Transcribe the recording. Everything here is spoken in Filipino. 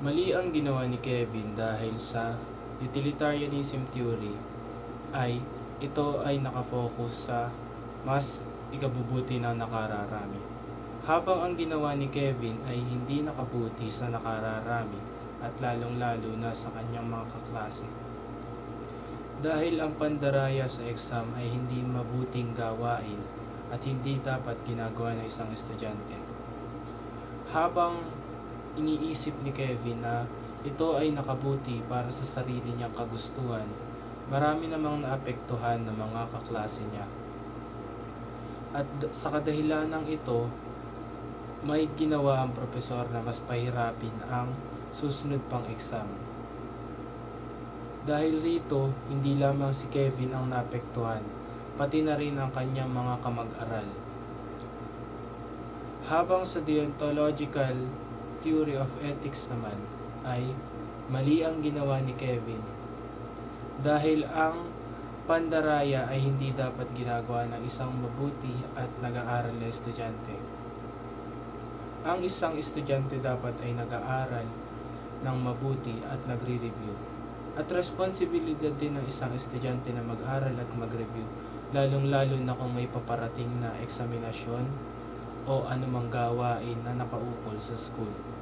Mali ang ginawa ni Kevin dahil sa utilitarianism theory ay ito ay nakafocus sa mas ikabubuti ng nakararami. Habang ang ginawa ni Kevin ay hindi nakabuti sa nakararami at lalong-lalo na sa kanyang mga kaklase. Dahil ang pandaraya sa exam ay hindi mabuting gawain at hindi dapat ginagawa ng isang estudyante. Habang iniisip ni Kevin na ito ay nakabuti para sa sarili niyang kagustuhan, marami namang naapektuhan ng mga kaklase niya. At sa kadahilan ng ito, may ginawa ang propesor na mas pahirapin ang susunod pang exam. Dahil rito, hindi lamang si Kevin ang naapektuhan, pati na rin ang kanyang mga kamag-aral. Habang sa deontological theory of ethics naman ay mali ang ginawa ni Kevin dahil ang pandaraya ay hindi dapat ginagawa ng isang mabuti at nag-aaral na estudyante. Ang isang estudyante dapat ay nag-aaral ng mabuti at nagre-review. At responsibilidad din ng isang estudyante na mag-aral at mag-review, lalong-lalo na kung may paparating na eksaminasyon o anumang gawain na nakaukol sa school.